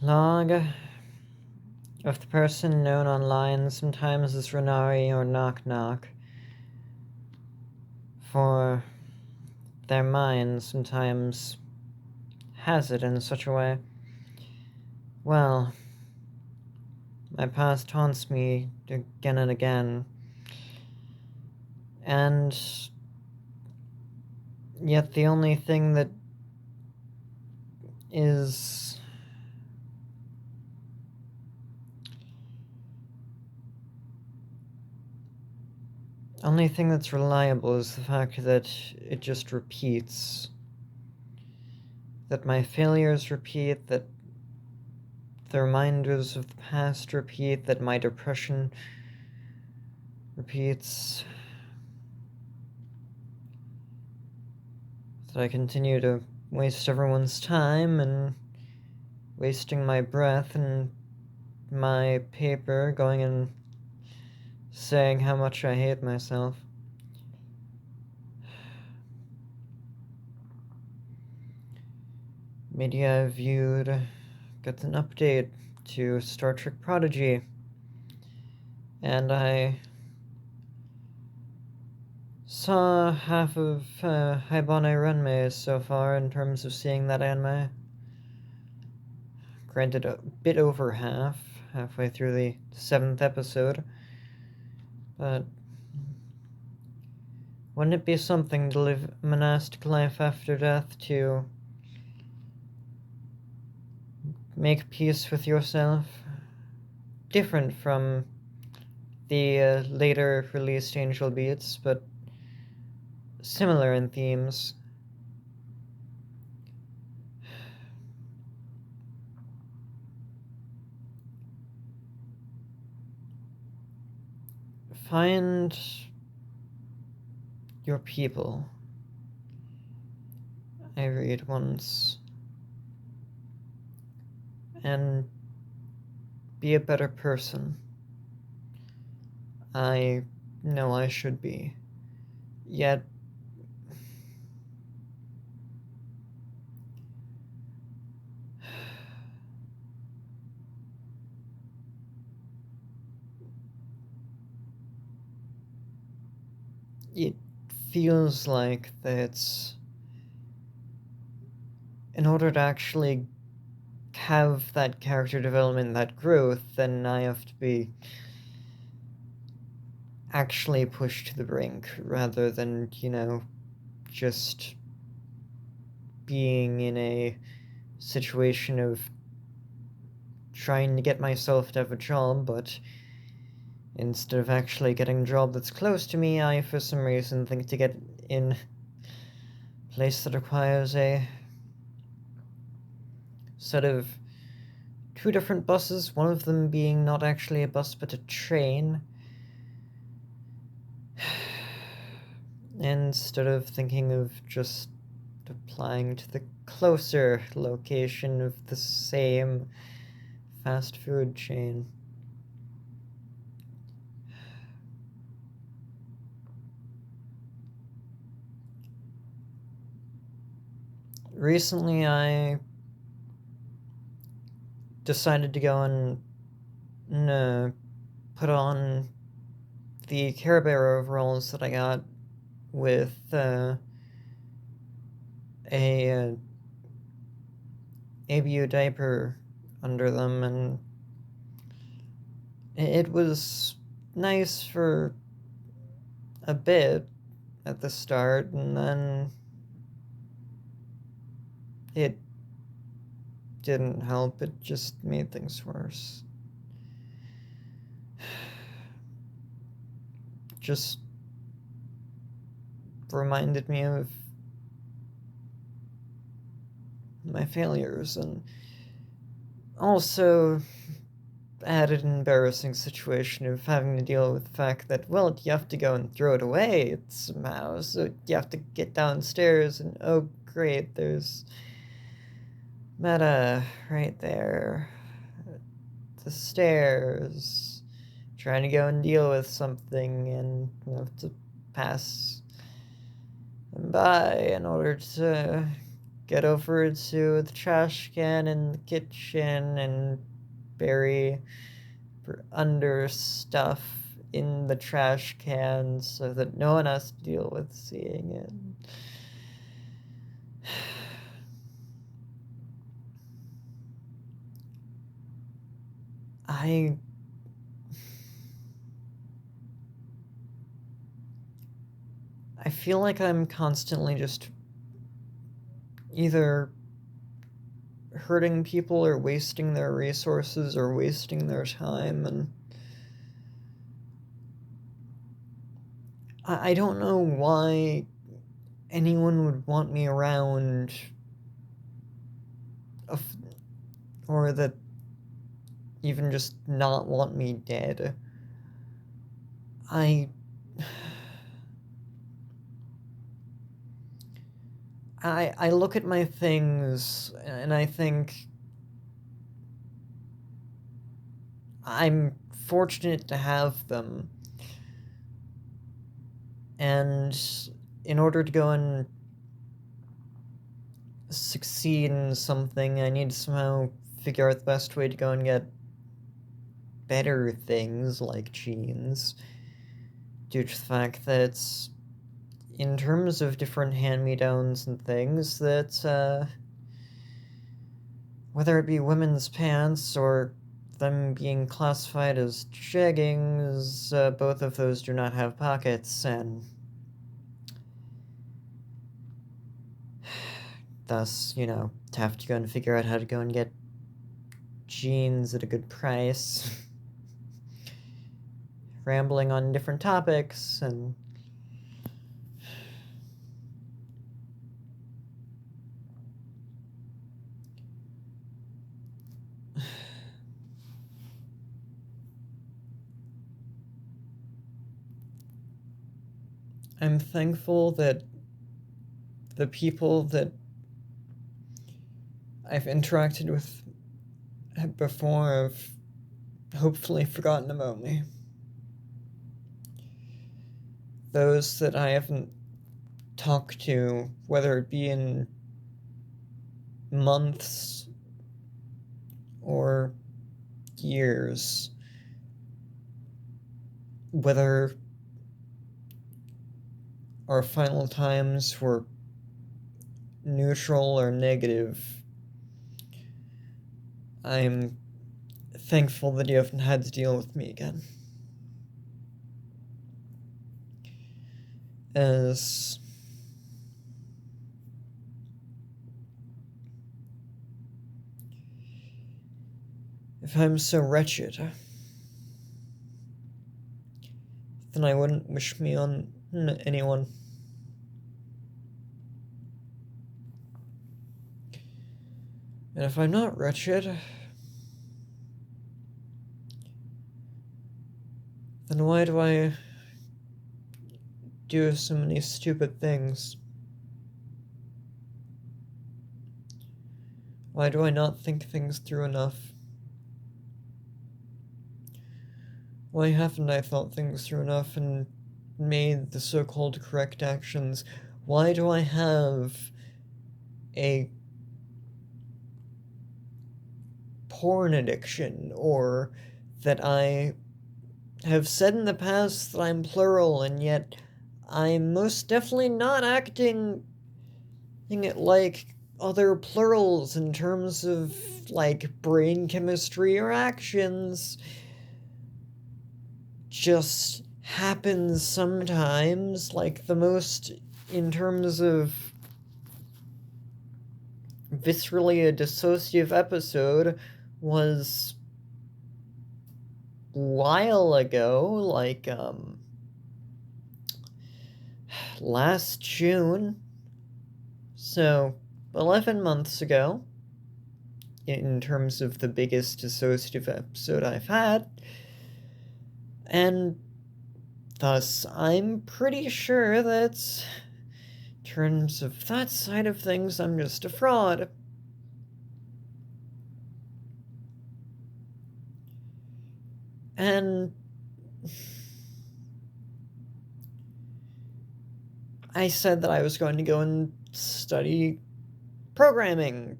Log of the person known online sometimes as Renari or Knock Knock, for their mind sometimes has it in such a way. Well, my past haunts me again and again, and yet the only thing that is only thing that's reliable is the fact that it just repeats. That my failures repeat, that the reminders of the past repeat, that my depression repeats, that I continue to waste everyone's time and wasting my breath and my paper going and saying how much I hate myself. Media I viewed got an update to Star Trek Prodigy, and I saw half of Haibane Renmei so far in terms of seeing that anime. Granted, a bit over halfway through the 7th episode, but wouldn't it be something to live a monastic life after death, to make peace with yourself? Different from the later released Angel Beats, but similar in themes. Find your people, I read once, and be a better person. I know I should be, yet it feels like that in order to actually have that character development, that growth, then I have to be actually pushed to the brink rather than, just being in a situation of trying to get myself to have a job, but instead of actually getting a job that's close to me, I, for some reason, think to get in a place that requires a set of 2 different buses, one of them being not actually a bus but a train, instead of thinking of just applying to the closer location of the same fast food chain. Recently, I decided to go and put on the Care Bear overalls that I got with a ABU diaper under them, and it was nice for a bit at the start, and then it didn't help. It just made things worse. Just reminded me of my failures, and also added an embarrassing situation of having to deal with the fact that, well, you have to go and throw it away somehow, so you have to get downstairs, and oh great, there's Meta right there. The stairs. Trying to go and deal with something, and you have to pass them by in order to get over to the trash can in the kitchen and bury under stuff in the trash can so that no one has to deal with seeing it. I feel like I'm constantly just either hurting people or wasting their resources or wasting their time, and I don't know why anyone would want me around, or that even just not want me dead. I look at my things and I think I'm fortunate to have them. And in order to go and succeed in something, I need to somehow figure out the best way to go and get better things like genes, due to the fact that in terms of different hand-me-downs and things, that whether it be women's pants or them being classified as jeggings, both of those do not have pockets, and thus, have to go and figure out how to go and get jeans at a good price. Rambling on different topics, and I'm thankful that the people that I've interacted with before have hopefully forgotten about me. Those that I haven't talked to, whether it be in months or years, whether our final times were neutral or negative, I'm thankful that you haven't had to deal with me again. As if I'm so wretched, then I wouldn't wish me on anyone. And if I'm not wretched, then why do I do so many stupid things? Why do I not think things through enough? Why haven't I thought things through enough and made the so-called correct actions? Why do I have a porn addiction, or that I have said in the past that I'm plural, and yet I'm most definitely not acting like other plurals in terms of, brain chemistry or actions. Just happens sometimes, in terms of viscerally a dissociative episode was a while ago, last June, so 11 months ago, in terms of the biggest dissociative episode I've had, and thus I'm pretty sure that in terms of that side of things, I'm just a fraud. And I said that I was going to go and study Programming.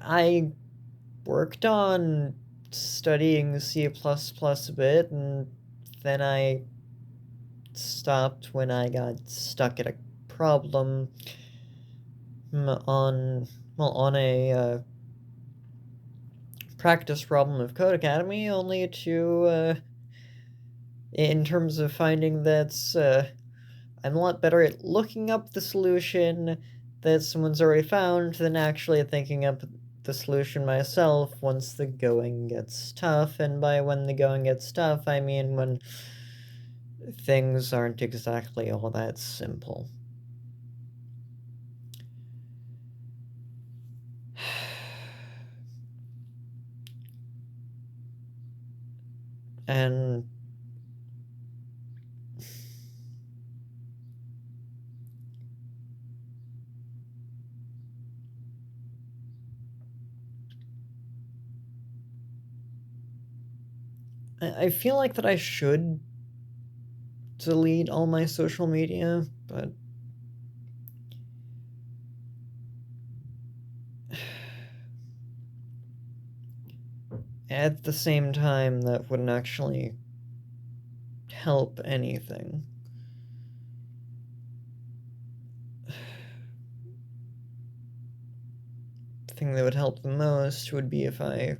I worked on studying C++ a bit, and then I stopped when I got stuck at a problem on a practice problem of Code Academy, only to, in terms of finding that I'm a lot better at looking up the solution that someone's already found than actually thinking up the solution myself once the going gets tough. And by when the going gets tough, I mean when things aren't exactly all that simple. And I feel like that I should delete all my social media, but at the same time, that wouldn't actually help anything. The thing that would help the most would be if I,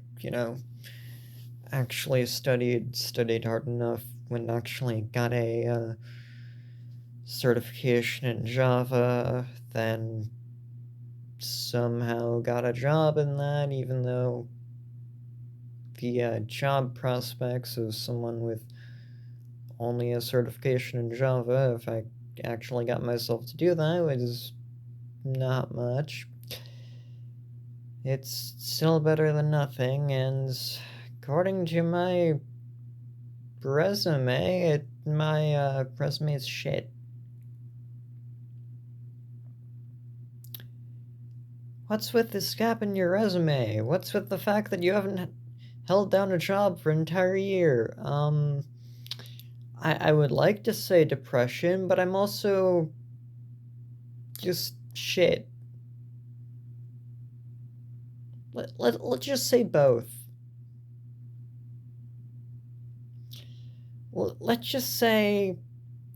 actually studied hard enough, when actually got a certification in Java, then somehow got a job in that, even though the job prospects of someone with only a certification in Java, if I actually got myself to do that, was not much. It's still better than nothing, and according to my resume, my resume is shit. What's with this gap in your resume? What's with the fact that you haven't held down a job for an entire year? I would like to say depression, but I'm also just shit. Let's just say both. Well, let's just say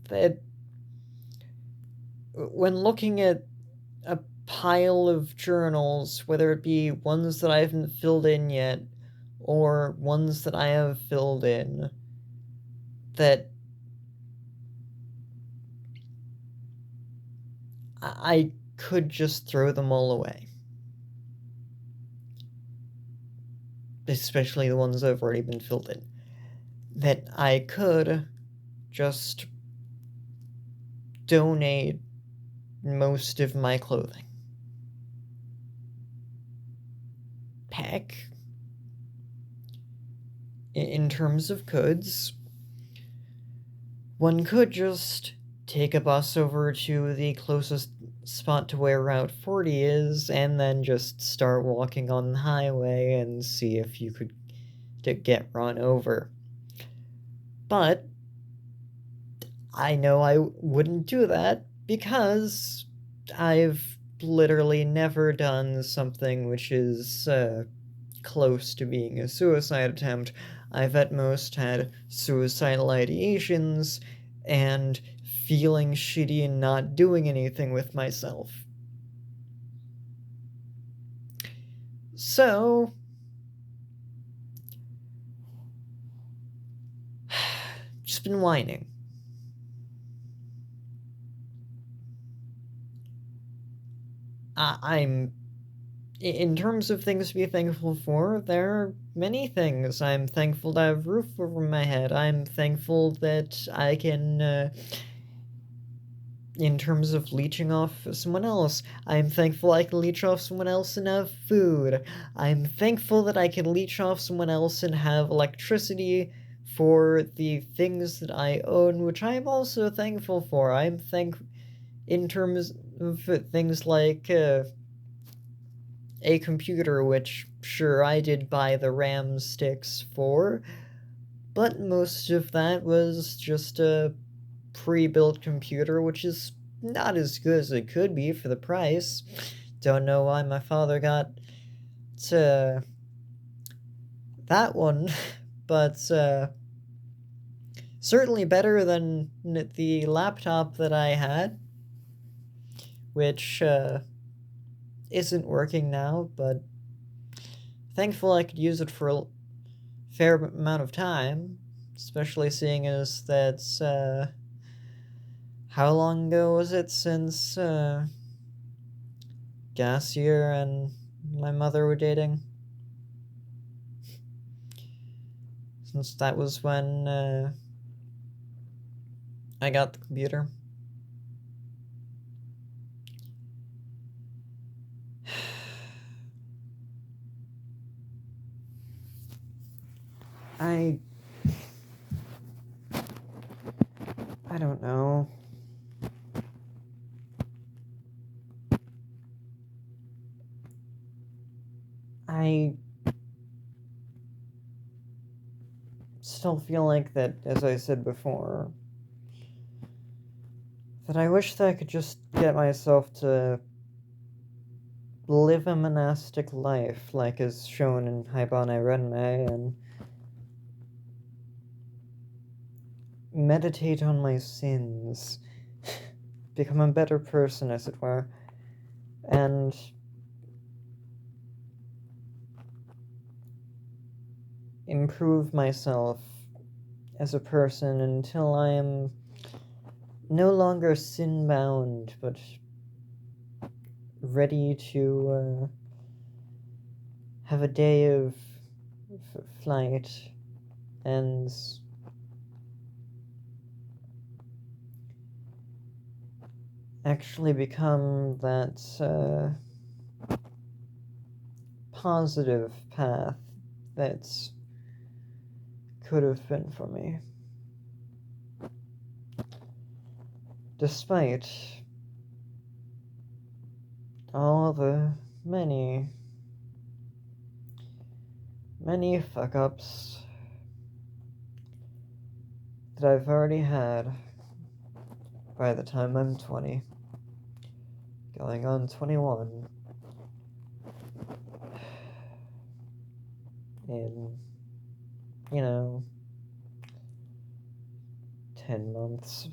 that when looking at a pile of journals, whether it be ones that I haven't filled in yet or ones that I have filled in, that I could just throw them all away. Especially the ones that have already been filled in. That I could just donate most of my clothing. Heck, in terms of goods, one could just take a bus over to the closest spot to where Route 40 is, and then just start walking on the highway and see if you could get run over. But I know I wouldn't do that because I've literally never done something which is close to being a suicide attempt. I've at most had suicidal ideations and feeling shitty and not doing anything with myself. So, just been whining. I'm in terms of things to be thankful for, there are many things. I'm thankful to have a roof over my head. I'm thankful that I can, in terms of leeching off someone else, I'm thankful I can leech off someone else and have food. I'm thankful that I can leech off someone else and have electricity for the things that I own, which I'm also thankful for. I'm thankful in terms of things like, a computer, which, sure, I did buy the RAM sticks for, but most of that was just a pre-built computer, which is not as good as it could be for the price. don't know why my father got that one, but certainly better than the laptop that I had, which isn't working now, but thankful I could use it for a fair amount of time, especially seeing as that's, how long ago was it since, Gassier and my mother were dating? Since that was when, I got the computer. I don't know. I still feel like that, as I said before, that I wish that I could just get myself to live a monastic life, like is shown in Haibane Renmei, and meditate on my sins, become a better person, as it were, and improve myself as a person until I am no longer sin-bound, but ready to have a day of flight and actually become that positive path that could have been for me. Despite all the many fuck-ups that I've already had by the time I'm 20, going on 21, in, 10 months.